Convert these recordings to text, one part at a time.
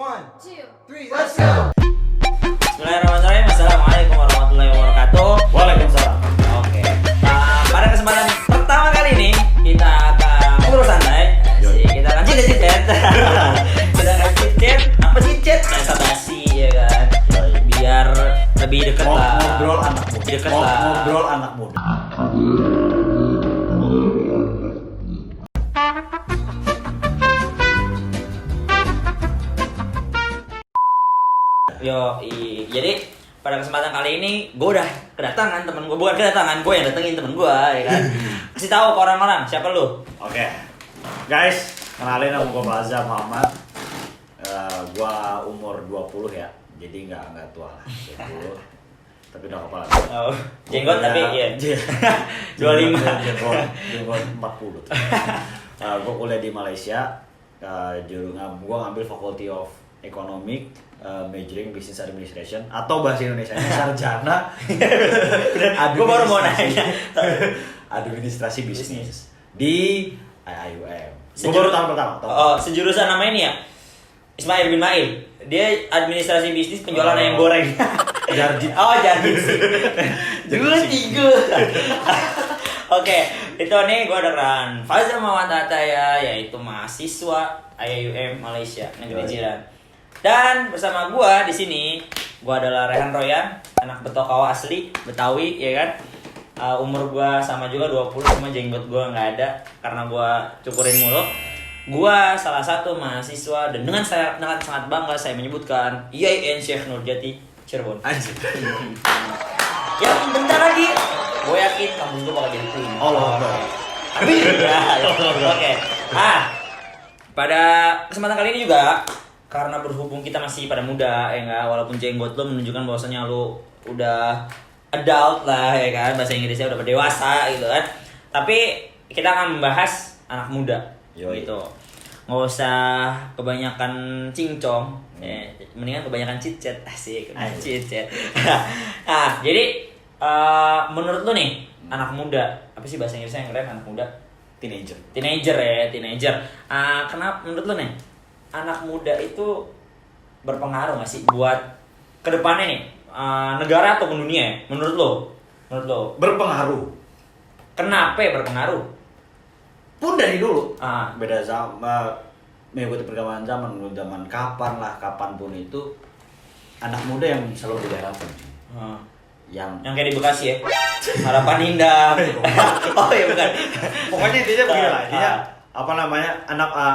1, 2, 3, let's go! Bismillahirrahmanirrahim. Assalamualaikum warahmatullahi wabarakatuh. Waalaikumsalam. Oke. Pada kesempatan pertama kali ini kita akan ngobrol santai. Kita akan cicet. Kita akan cicet. Apa cicet? Basa-basi ya kan. Biar lebih dekat lah. Ngobrol anak muda. Dekat lah. Ngobrol anak muda. Jadi pada kesempatan kali ini gue udah kedatangan temen gue, bukan kedatangan gue yang datengin temen gue, ya kan. Kasih tahu ke orang-orang siapa lu. Oke. Guys, kenalin nama gue Baza Muhammad. Gue umur 20 ya. Jadi nggak tua lah. 20. Tapi udah kepala. Oh, jenggot tapi iya. 25. Jenggot 40. Gue kuliah di Malaysia. Gue ngambil Faculty of Economic, majoring Business Administration atau bahasa Indonesia sarjana. Gue baru mau nanya. Administrasi bisnis di IUM. Gue baru tahun pertama. Oh, sejurusan nama ini ya? Ismail bin Mail. Dia administrasi bisnis penjualan ayam goreng. Jardi. Oh, Jardi. 2, 3. Oke, itu nih gue dengan Fazal Muhammad Ataya, yaitu mahasiswa IUM Malaysia Negeri Jiran. Dan bersama gue di sini, gue adalah Rehan Royan, anak Betokawa asli, Betawi, ya kan. Umur gue sama juga 20, cuma jenggot gue nggak ada karena gue cukurin mulu. Gue salah satu mahasiswa dan dengan sangat bangga saya menyebutkan IAIN Syekh Nurjati Cirebon. Anjir. Ya bentar lagi, gue yakin kampus gue bakal jadi clean. Allah. Amin. Oke. Pada kesempatan kali ini juga, karena berhubung kita masih pada muda, ya nggak, walaupun jenggot lo menunjukkan bahwasanya lo udah adult lah, ya kan, bahasa Inggrisnya udah berdewasa gitu kan. Tapi kita akan membahas anak muda. Gitu, nggak usah kebanyakan cincong, mendingan kebanyakan cicet, asik, cicet. Nah, jadi menurut lu nih, anak muda, apa sih bahasa Inggrisnya yang keren anak muda? Teenager. Kenapa menurut lu nih, anak muda itu berpengaruh nggak sih buat kedepannya nih, negara ataupun dunia ya? Menurut lu? Berpengaruh. Kenapa ya berpengaruh? Pun dari dulu. Beda sama mengikuti perkembangan zaman kapanpun itu anak muda yang selalu punya harapan. Yang kayak di Bekasi ya, harapan indah. Oh ya bukan. Pokoknya intinya begini lah. Intinya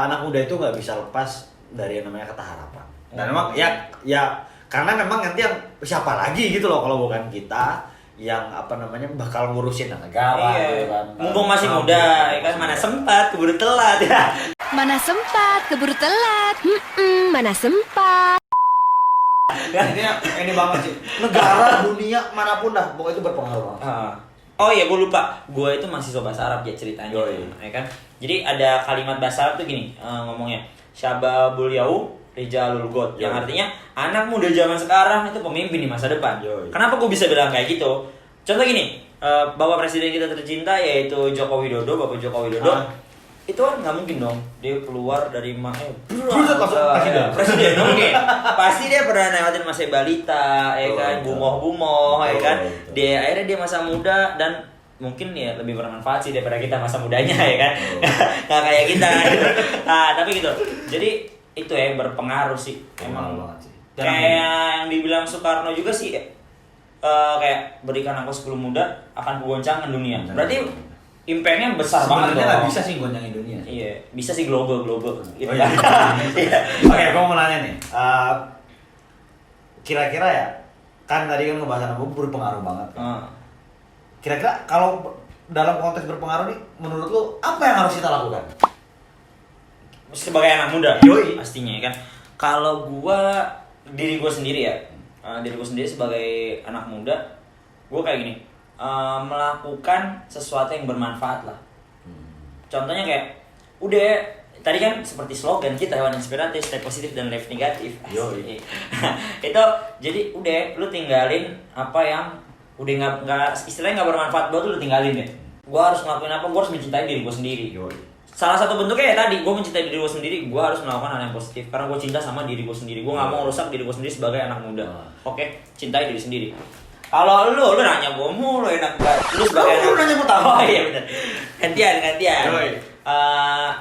anak muda itu nggak bisa lepas dari yang namanya kata harapan. Dan memang ya karena memang nanti yang siapa lagi gitu loh kalau bukan kita yang bakal ngurusin negara. Iya. Mumpung masih muda, ya kan, mana sempat keburu telat ya. Mana sempat keburu telat. Mana sempat. Ini banget sih. Negara, dunia, manapun dah, pokoknya itu berpengaruh banget. Oh iya, gue lupa. Gue itu mahasiswa bahasa Arab ya ceritanya. Ya kan? Jadi ada kalimat bahasa Arab tuh gini, ngomongnya Syababul Yau Rijalul God, yang artinya anak muda zaman sekarang itu pemimpin di masa depan. Kenapa gue bisa bilang kayak gitu? Contoh gini, Bapak Presiden kita tercinta yaitu Bapak Joko Widodo, itu kan nggak mungkin dong dia keluar dari presiden dong, pasti dia pernah lewatin masa balita, ya kan, gumoh, ya kan. Akhirnya dia masa muda dan mungkin ya lebih bermanfaat sih daripada kita masa mudanya, ya kan. Nggak kayak kita. Tapi gitu. Jadi itu ya berpengaruh sih. Emang kayak yang dibilang Soekarno juga sih, kayak berikan aku 10 muda akan kugoncangkan dunia. Berarti impact-nya besar banget. Sebenarnya nggak bisa sih goncangin dunia. Iya, bisa sih global gitu. Iya. Oke, gue mau nanya nih. Kira-kira ya, kan tadi kan ngebahas anak muda berpengaruh banget. Kira-kira kalau dalam konteks berpengaruh nih, menurut lu apa yang harus kita lakukan? Sebagai anak muda, pastinya kan. Kalau diri gue sendiri sebagai anak muda, gue kayak gini, melakukan sesuatu yang bermanfaat lah. Contohnya kayak, udah tadi kan seperti slogan kita, hewan inspiratif, stay positif dan live negatif. Itu jadi udah lu tinggalin apa yang udah nggak istilahnya nggak bermanfaat buat lu tinggalin deh. Gue harus ngelakuin apa? Gue harus mencintai diri gue sendiri. salah satu bentuknya ya tadi, gue mencintai diri gue sendiri, gue harus melakukan hal yang positif karena gue cinta sama diri gue sendiri. Gue nggak mau merusak diri gue sendiri sebagai anak muda. Oke, cintai diri sendiri. Kalau lu nanya gue mulu enak banget. Lu sebagai Lu nanya pertama. Oh iya benar. Gantian. Yoi.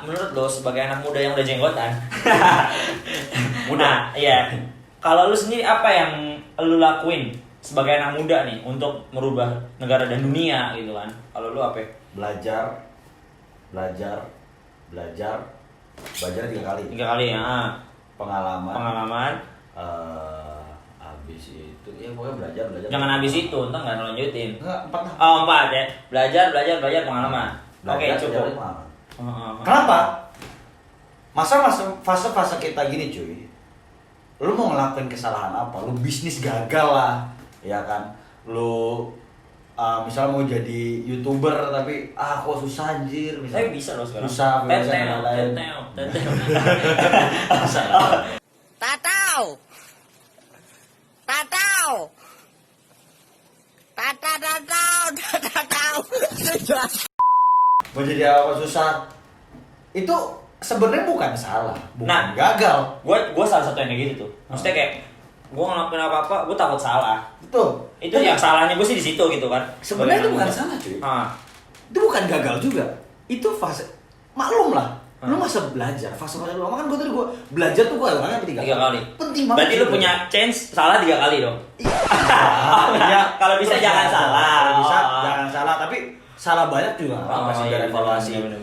Menurut lo sebagai anak muda yang udah jenggotan. Nah, iya. Kalau lu sendiri apa yang lu lakuin sebagai anak muda nih untuk merubah negara dan dunia gitu kan? Kalau lu apa? Belajar 3 kali. 3 kali ya. Pengalaman. Habis itu ya pokoknya belajar. Jangan habis itu, entar nggak lanjutin. Enggak, 4 lah. Oh 4 ya. Belajar, pengalaman. Oke, Belajar, cukup. pengalaman. Heeh. Kenapa? Fase kita gini cuy. Lu mau ngelakuin kesalahan apa? Lu bisnis gagal lah, ya kan? Lu misal mau jadi YouTuber tapi kok susah anjir misal. Saya bisa loh sekarang. Susah, Teteo. Tatau. Mau jadi apa susah? Itu sebenarnya bukan salah, bukan gagal. Gue salah satu yang kayak gitu tuh. Maksudnya kayak gue ngelakuin apa-apa, gue takut salah. Betul. Itu yang salahnya gue sih di situ gitu kan. Sebenarnya itu bukan salah cuy. Itu bukan gagal juga. Itu fase maklum lah. Lu masa belajar, fase lu kan gue belajar tuh gue orangnya 3 kali. Penting banget. Berarti lu punya chance salah 3 kali dong. Iya. Kalau bisa jangan salah. Kalau bisa jangan salah, tapi salah banyak juga nggak apa-apa sih dari evaluasi. Bener.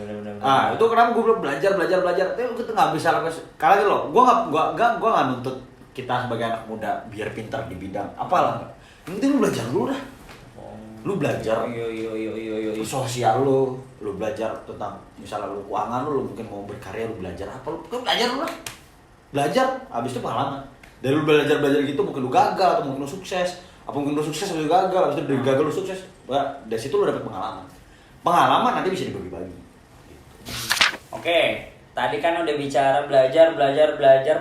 Itu kenapa gue bilang belajar. Tapi kita nggak bisa lakukan. Karena gitu loh, gue nggak nuntut kita sebagai anak muda biar pintar di bidang apalah. Yang penting lu belajar dulu dah. Lu belajar. Iya. Sosial lu belajar tentang misalnya lu keuangan lu mungkin mau berkarya lu belajar apa lu belajar dulu lah. Belajar, habis itu pengalaman. Dari lu belajar gitu mungkin lu gagal atau mungkin lu sukses. Apa mungkin lu sukses atau lu gagal, habis itu dari gagal lu sukses. Dari situ lu dapat pengalaman. Pengalaman nanti bisa dibagi-bagi. Oke, tadi kan udah bicara belajar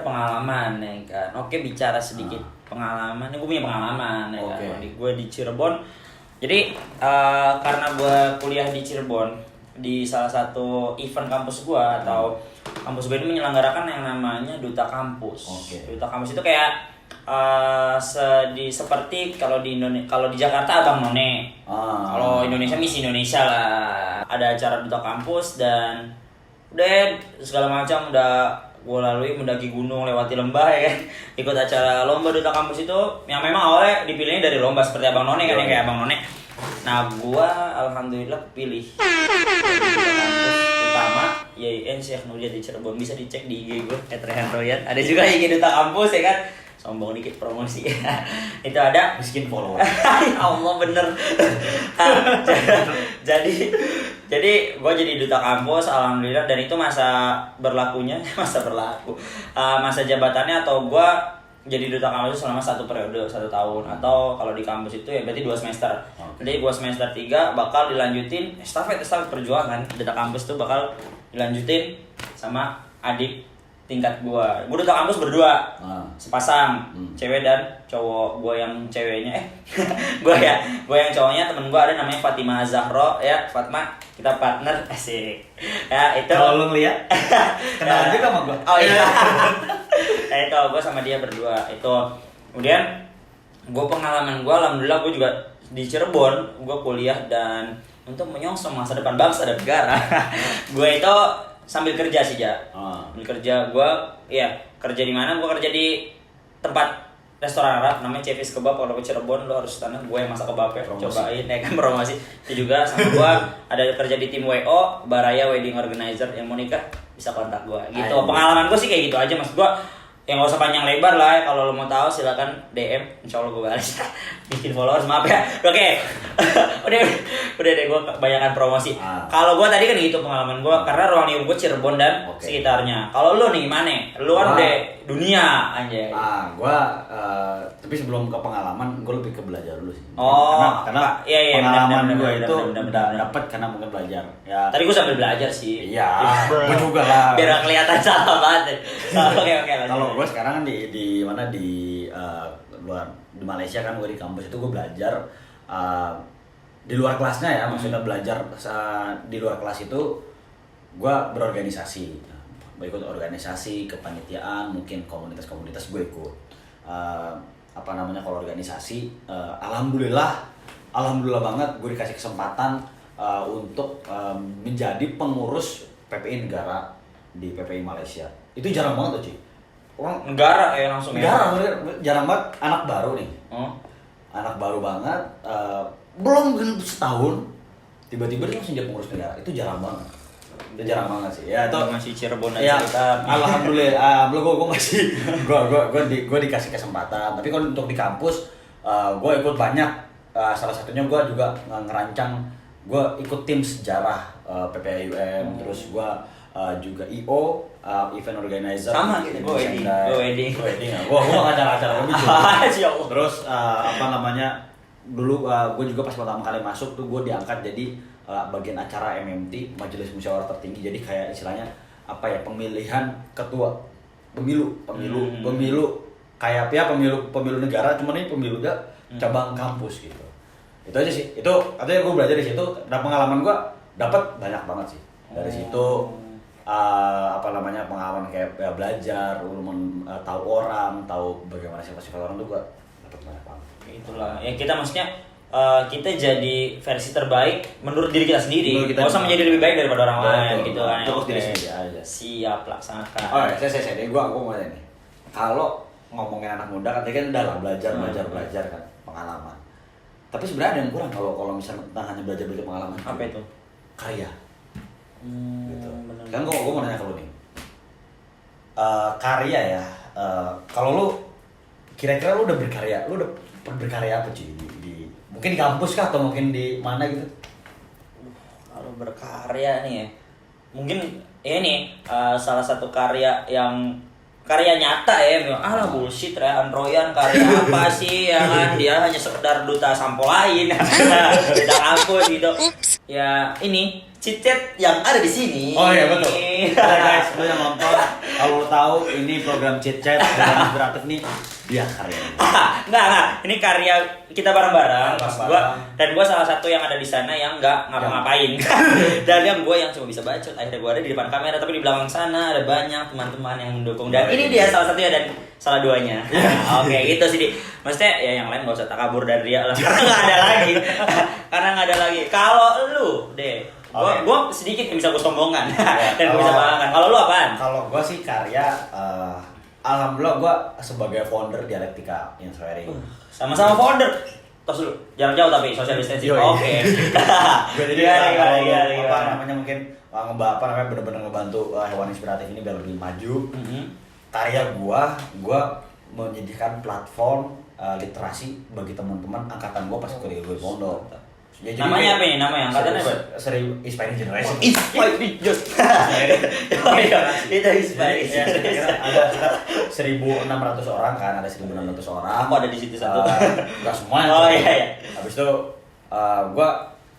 pengalaman ya kan. Oke, bicara sedikit pengalaman. Ini gue punya pengalaman ya kan. Gue di Cirebon. Jadi karena gue kuliah di Cirebon di salah satu event kampus gue atau kampus gue ini menyelenggarakan yang namanya Duta Kampus. Duta Kampus itu kayak seperti kalau di Jakarta Abang None. Kalau Indonesia Miss Indonesia lah. Ada acara Duta Kampus dan udah segala macam udah gue lalui, mendaki gunung, lewati lembah ya kan. Ikut acara lomba Duta Kampus itu yang memang awalnya dipilihnya dari lomba seperti Abang None kan yang kayak Abang None. Nah, gua alhamdulillah pilih Duta Kampus utama YIN Syekh Nurjad di Cirebon. Bisa dicek di IG gue @rehanroyan. Ada juga IG Duta Kampus ya kan. Sombong dikit promosi. Itu ada Miskin follower. Ya Allah bener. Jadi gue jadi Duta Kampus alhamdulillah, dan itu masa jabatannya atau gue jadi Duta Kampus selama 1 periode 1 tahun, atau kalau di kampus itu ya berarti 2 semester. Jadi gue semester 3 bakal dilanjutin estafet perjuangan Duta Kampus tuh bakal dilanjutin sama adik tingkat gue Duta Kampus berdua, sepasang, cewek dan cowok. Gue yang ceweknya gue yang cowoknya temen gue ada namanya Fatima Zahro ya. Fatma, kita partner asik ya. Itu Kalau lu ngeliat kenalan juga sama gue. Oh iya. Nah itu gue sama dia berdua itu. Kemudian gue pengalaman gue alhamdulillah gue juga di Cirebon gue kuliah, dan untuk menyongsong masa depan bangsa dan negara gue itu sambil kerja sih ja. Sambil kerja gue kerja di mana? Gue kerja di tempat restoran Arab namanya Cevis Kebab. Kalau ke Cirebon lo harus tanah, gue yang masak kebab ya, cobain ya kan, promosi. Itu juga sama gue ada kerja di tim WO Baraya Wedding Organizer. Yang mau nikah bisa kontak gue gitu. Pengalaman gue sih kayak gitu aja mas gue. Yang gak usah panjang lebar lah ya. Kalau lo mau tahu silakan DM, insya Allah gue balas. Bikin followers, maaf ya. Oke. udah deh gue kebanyakan promosi. Kalau gue tadi kan gitu pengalaman gue, karena ruang lingkup gue Cirebon dan sekitarnya. Kalau lo nih gimana? Lo kan udah dunia aja. Gue tapi sebelum ke pengalaman gue lebih ke belajar dulu sih. Karena pengalaman gue itu dapat karena mungkin belajar. Ya. Tadi gue sambil belajar sih. Iya. Gue juga lah. Biar gak kelihatan salah banget. Oke. Kalau gue sekarang kan di mana di luar di Malaysia kan, gue di kampus itu gue belajar di luar kelasnya ya, maksudnya belajar di luar kelas itu gue berorganisasi, gue ikut organisasi, kepanitiaan, mungkin komunitas-komunitas gue ikut. Kalau organisasi, alhamdulillah banget gue dikasih kesempatan untuk menjadi pengurus PPI negara di PPI Malaysia. Itu jarang banget tuh, Ci. Orang negara ya langsung negara, jarang banget, anak baru nih. Anak baru banget, belum setahun tiba-tiba dia langsung jadi pengurus negara. Itu jarang banget. Itu jarang banget sih. Ya itu masih Cirebon ya, aja. alhamdulillah, gue masih gue dikasih kesempatan. Tapi kalau untuk di kampus gue ikut banyak. Salah satunya gue juga ngerancang, gue ikut tim sejarah PPIUM, terus gue juga IO, event organizer. Sama gitu, gue wedding. Gue acara-acara lebih. Terus dulu gue juga pas pertama kali masuk tuh gue diangkat jadi bagian acara MMT, Majelis Musyawarah Tertinggi. Jadi kayak istilahnya pemilihan ketua pemilu kayak pemilu negara, cuman ini pemilu cabang kampus gitu. Itu aja sih. Itu artinya gue belajar di situ, dan pengalaman gue dapat banyak banget sih dari situ. Pengalaman kayak belajar, tahu orang, tahu bagaimana sifat-sifat orang tuh gue dapat banyak banget. Itulah ya, kita maksudnya kita jadi versi terbaik menurut diri kita sendiri. Gak usah menjadi lebih baik daripada orang lain gitu kan. Terus diri sendiri aja. Siap, laksanakan. Oh, saya gue mau nanya nih. Kalau ngomongin anak muda kan tadi kan udah lah belajar kan, pengalaman. Tapi sebenarnya ada yang kurang kalau misalnya hanya belajar pengalaman. Apa itu? Karya. Gitu. Bener. Kan gue mau nanya ke lu nih. Karya ya. Kalau lu kira-kira lu udah berkarya, lu udah berkarya apa sih di mungkin di kampus kah atau mungkin di mana gitu? Kalau berkarya nih ya, mungkin ini salah satu karya yang karya nyata ya, alah bullshit ya, Androyan karya apa sih ya kan, dia hanya sekedar duta sampo lain, duta kampus gitu. Ya ini cheat yang ada di sini. Oh iya betul. Guys, lo yang nonton, kalau lo tahu ini program cheat program interaktif nih, dia karya. Enggak, ini karya kita bareng-bareng. Gua salah satu yang ada di sana yang nggak ngapa-ngapain. Dan yang gue yang cuma bisa bacot. Akhirnya gue ada di depan kamera, tapi di belakang sana ada banyak teman-teman yang mendukung. Dan ini dia salah satunya dan salah duanya. Oke, gitu sih. Maksudnya ya yang lain nggak usah takabur dari dia lah. Karena nggak ada lagi. Kalau lu deh, gue sedikit bisa gue sombongan dan gue bisa banggakan. Kalau lu apaan? Kalau gue sih karya, alhamdulillah gue sebagai founder Dialektika Inspiring. Sama-sama founder. Tos dulu, jarak jauh tapi social distancing. Oke. Jadi mungkin benar-benar ngebantu hewan inspiratif ini biar lebih maju. Karya gue menyediakan platform literasi bagi teman-teman angkatan gue pas kuliah gue pondok. Ya, namanya apa ini? Namanya angkatannya apa? Inspiring Generation. Inspiring Itu Inspiring. Ada 1.600 orang kan, ada 1.600 orang. Aku ada di situ satu. Enggak semuanya. Oh iya. Habis itu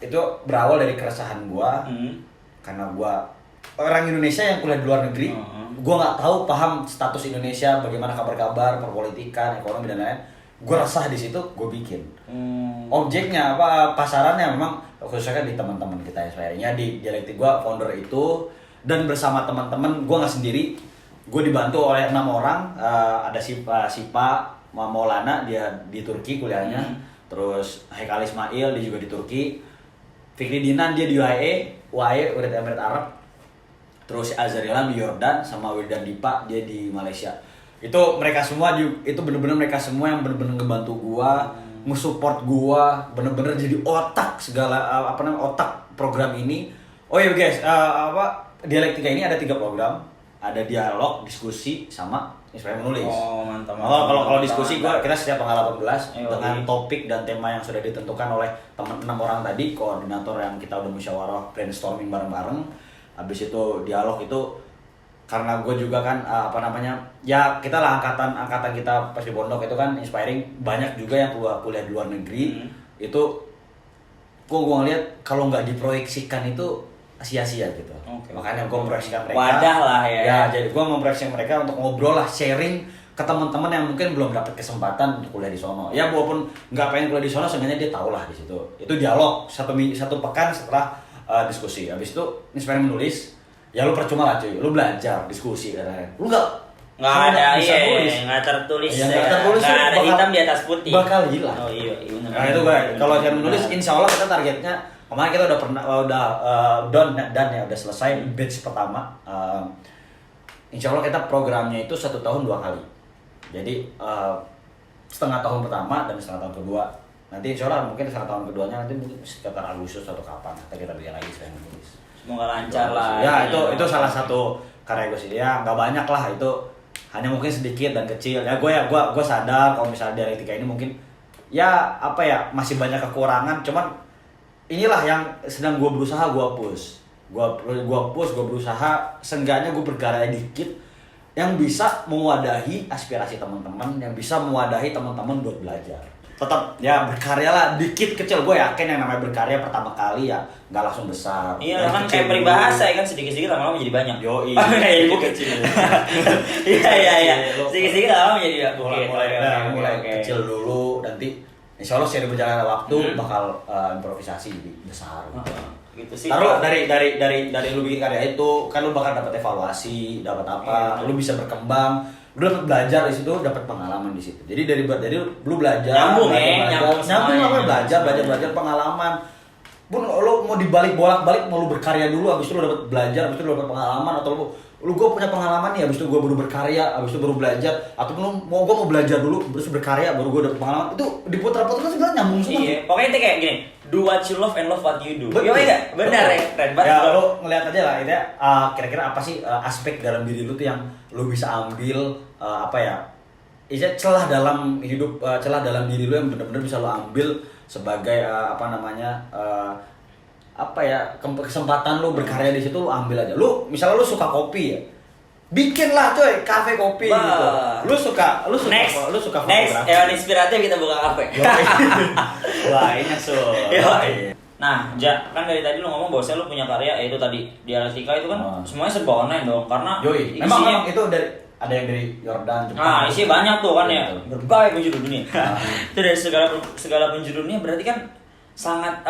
itu berawal dari keresahan gua. Karena gua orang Indonesia yang kuliah di luar negeri. Gua nggak tahu paham status Indonesia, bagaimana kabar-kabar, perpolitikan, ekonomi dan lain-lain. Gue resah di situ, gue bikin. Objeknya pasarannya memang khususnya kan di teman-teman kita Inspiring-nya di Dialektik. Gue founder itu dan bersama teman-teman, gue nggak sendiri. Gue dibantu oleh 6 orang. Ada Sipa Maulana, dia di Turki kuliahnya. Terus Haikal Ismail, dia juga di Turki. Fikri Dinan, dia di UAE, United Emirat Arab. Terus Azhar Ilham di Yordan, sama Wildan Dipa, dia di Malaysia. Itu mereka semua itu bener-bener mereka semua yang bener-bener ngebantu gua, nge-support gua, bener-bener jadi otak segala otak program ini. Oh iya guys, Dialektika ini ada 3 program, ada dialog, diskusi, sama Inspiring menulis. Oh mantap. Kalau diskusi kita setiap tanggal 18 dengan topik dan tema yang sudah ditentukan oleh teman 6 orang tadi, koordinator yang kita udah musyawarah brainstorming bareng-bareng. Habis itu dialog itu karena gue juga kan ya kita lah angkatan kita pas di pondok itu kan Inspiring banyak juga yang kuliah di luar negeri. Itu gue ngeliat kalau nggak diproyeksikan itu sia-sia gitu. Makanya gue memproyeksikan mereka, wadah lah ya. Jadi gue memproyeksikan mereka untuk ngobrol lah, sharing ke teman-teman yang mungkin belum dapat kesempatan untuk kuliah di sono. Ya walaupun nggak pengen kuliah di sono, sebenarnya dia tahu lah di situ. Itu dialog satu pekan setelah diskusi. Habis itu Inspiring menulis. ya lu percuma lah cuy, lu belajar diskusi kan, lu nggak ada, bisa nulis. nggak tertulis, Iya, nggak tertulis, nggak ada bakal- hitam di atas putih. bakal hilang. Oh iya, iya benar. Nah itu gue, kalau cara menulis, insya Allah kita targetnya kemarin kita udah pernah dan ya udah selesai batch pertama. Insya Allah kita programnya itu 1 tahun 2 kali. Jadi setengah tahun pertama dan setengah tahun kedua. Nanti insya Allah mungkin setengah tahun keduanya nanti mungkin sekitar Agustus atau kapan kita biar lagi saya menulis. Semoga lancar lah. Ya itu salah satu karya gue sih, ya nggak banyak lah, itu hanya mungkin sedikit dan kecil ya. Gue sadar kalau misalnya dialektika ini mungkin ya apa ya masih banyak kekurangan, cuman inilah yang sedang gue berusaha gue berusaha seenggaknya gue berkarya dikit yang bisa mewadahi aspirasi teman-teman, yang bisa mewadahi teman-teman buat belajar. Tetap ya berkarya lah dikit kecil, gue yakin yang namanya berkarya pertama kali ya nggak langsung besar. Iya Dari kan kecil kayak dulu. peribahasa ya kan sedikit-sedikit lama-lama jadi banyak. Yoi. Kayak ibu kecil. Iya. Sedikit-sedikit lama-lama jadi bukit. mulai kecil dulu, nanti insya Allah seiring berjalannya waktu bakal improvisasi jadi besar. Gitu sih. Taruh dari lu bikin karya itu kan lu bakal dapat evaluasi, dapat apa, lu bisa berkembang, lu dapat belajar di situ, dapat pengalaman di situ. Jadi dari lu belajar, Nyambung apa belajar pengalaman. Pun lu mau dibalik bolak-balik, mau lu berkarya dulu, habis itu lu dapat belajar, habis itu lu dapat pengalaman, atau lu gue punya pengalaman nih, habis itu gue baru berkarya, habis itu baru belajar, ataupun lu mau belajar dulu, terus berkarya, baru gue dapat pengalaman. Itu diputar-putar kan sebenarnya nyambung semua. Iya, pokoknya itu kayak gini, do what you love and love what you do. Betul. Iya enggak? Benar ya, keren banget. Ya lu ngeliat aja lah, ini kira-kira apa sih aspek dalam diri lu tuh yang lu bisa ambil apa ya? Celah dalam hidup, celah dalam diri lu yang benar-benar bisa lu ambil sebagai kesempatan lu berkarya di situ, lu ambil aja. Lu misalnya lu suka kopi ya, bikinlah coy kafe kopi gitu. Lu suka Next, fotografi. ya inspiratif kita buka kafe. Wah ini so. Nah, kan dari tadi lu ngomong bahwa lu punya karya, yaitu tadi dialektika itu kan semuanya serba online dong, karena Memang itu ada yang dari Yordan, Jepang. Nah, isinya banyak tuh kan ya. Betul. Berbagai penjuru dunia. Itu dari segala penjuru dunia berarti kan sangat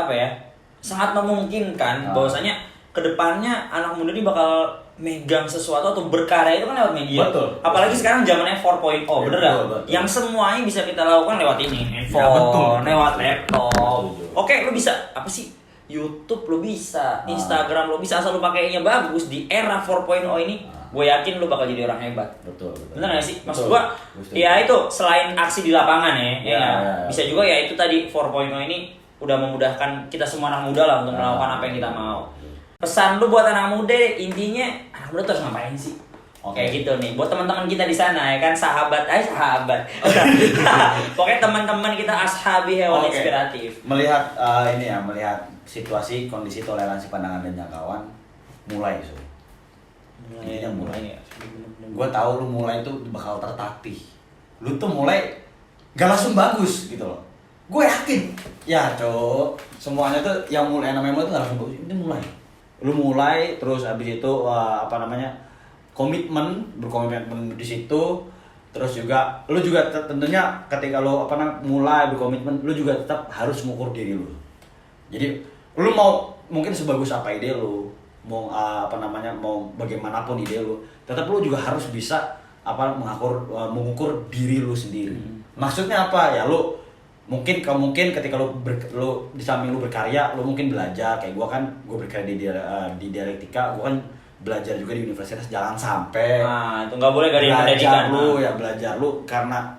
sangat memungkinkan bahwasanya kedepannya anak muda ini bakal megang sesuatu atau berkarya itu kan lewat media. Betul. Apalagi sekarang zamannya 4.0, bener gak? Betul. Yang semuanya bisa kita lakukan lewat ini, handphone, lewat laptop. Oke, lu bisa apa sih? YouTube lu bisa, Instagram lu bisa, asal lu pakainya bagus di era 4.0 ini. Gue yakin lu bakal jadi orang hebat. Betul. Bener gak sih? Maksud gue, ya itu selain aksi di lapangan ya. Bisa juga ya itu tadi 4.0 ini udah memudahkan kita semua anak muda lah untuk melakukan apa yang kita mau. Pesan lu buat anak muda, intinya anak muda terus ngapain sih? Kayak gitu nih, buat teman-teman kita di sana ya kan, sahabat. Pokoknya teman-teman kita ashabi hewan inspiratif. Melihat melihat situasi, kondisi, toleransi pandangan dan jangkauan mulai so. Ini yang mulai ya. Gue tahu lu mulai tuh bakal tertatih. Lu tuh mulai gak langsung bagus gitu loh. Gue yakin. Ya cowok, semuanya tuh yang mulai namanya mulai tuh gak langsung bagus. Ini mulai. Lu mulai terus abis itu berkomitmen di situ. Terus juga lu juga tentunya ketika lu mulai berkomitmen, lu juga tetap harus mengukur diri lu. Jadi lu mau mungkin sebagus apa ide lu, mau mau bagaimanapun ide lu, tetap lu juga harus bisa mengukur diri lu sendiri. Maksudnya apa ya, lu mungkin ketika lu di samping lu berkarya, lu mungkin belajar kayak gua berkarya di dialektika, gua kan belajar juga di universitas. Jangan sampai itu nggak boleh dari pendidikan belajar lu karena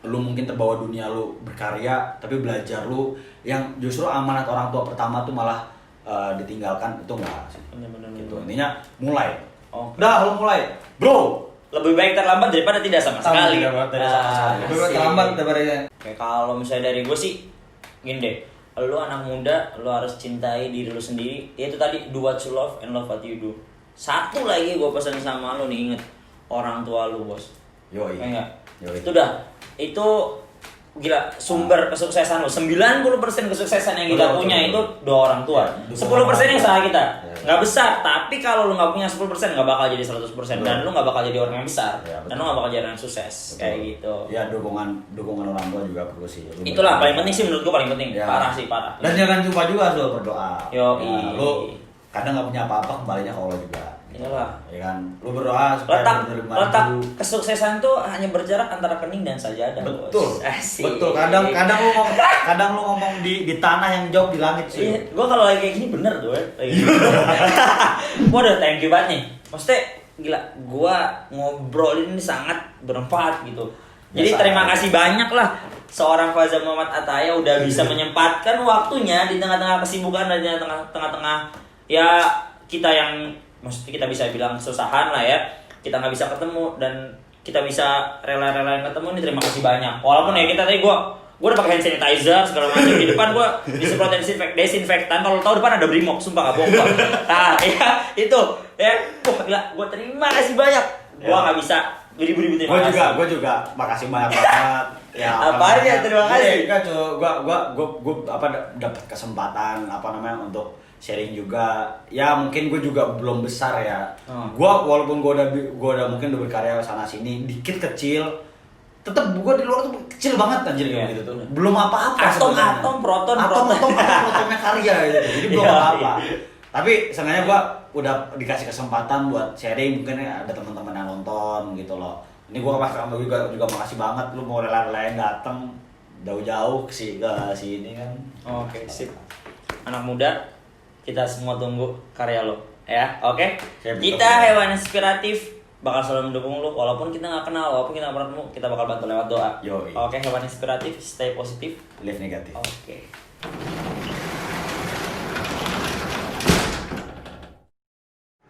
lu mungkin terbawa dunia lu berkarya, tapi belajar lu yang justru amanat orang tua pertama tuh malah ditinggalkan, itu enggak sih. Bener. Gitu. Intinya mulai. Udah, lu mulai. Bro, lebih baik terlambat daripada tidak sama sekali. Lebih baik terlambat daripada. Kayak kalau misalnya dari gue sih gini deh, lu anak muda, lu harus cintai diri lu sendiri. Itu tadi, do what you love and love what you do. Satu lagi gue pesan sama lu nih, inget orang tua lu, bos. Yoi. Enggak. Yoi. Itu gila, sumber kesuksesan lo. 90% kesuksesan yang kita punya itu doa orang tua. 10% yang salah kita. Nggak besar, tapi kalau lu nggak punya 10% nggak bakal jadi 100%. Dan lu nggak bakal jadi orang yang besar. Dan lu nggak bakal jadi orang yang sukses. Kayak gitu. Ya dukungan orang tua juga perlu sih. Itulah paling penting sih, menurut gua paling penting. Parah. Dan jangan lupa juga soal berdoa. Yo, lu kadang nggak punya apa-apa, kembalinya ke Allah juga. Iyalah. Ya kan, lu berdoa supaya bener-bener maju. Letak kesuksesan tuh hanya berjarak antara kening dan sajadah. Betul. Asik. Betul. Kadang lu ngomong di tanah yang jauh di langit sih. Iya, gua kalau lagi kayak gini bener tuh ya. Gua udah thank you banget nih. Maksudnya gila, gua ngobrolin ini sangat bermanfaat gitu. Jadi terima kasih banyak lah seorang Faza Muhammad Ataya udah bisa menyempatkan waktunya di tengah-tengah kesibukan dan di tengah-tengah ya kita yang maksudnya kita bisa bilang kesusahan lah ya, kita nggak bisa ketemu dan kita bisa rela-relain ketemu nih, terima kasih banyak. Walaupun ya kita tadi gue udah pakai hand sanitizer segala macam, di depan gue disemprot desinfektan, kalau tahu depan ada Brimob, sumpah nggak bohong gue. Nah ya itu ya, wah gila, gue terima kasih banyak. Gue nggak bisa beribu-ribu terima kasih. Gue juga makasih banyak banget. Ya, apa aja terima kasih. Gue dapat kesempatan untuk sharing juga. Ya mungkin gue juga belum besar ya. Gue walaupun gue udah mungkin udah berkarya sana sini dikit kecil, tetap gue di luar tuh kecil banget anjir kayak gitu tuh. Belum apa-apa sebenarnya. Protonnya karya gitu. Jadi belum apa-apa. Tapi seenggaknya gue udah dikasih kesempatan buat sharing, mungkin ada teman-teman yang nonton gitu loh. Ini gue juga makasih banget lu mau rela-relain datang jauh-jauh ke sini kan. Oke, sip. Anak muda, kita semua tunggu karya lo ya. Oke. Kita Hewan Inspiratif bakal selalu mendukung lo walaupun kita nggak kenal, walaupun kita nggak pernah ketemu, kita bakal bantu lewat doa. Yoi. Oke, Hewan Inspiratif, stay positif, live negatif. oke.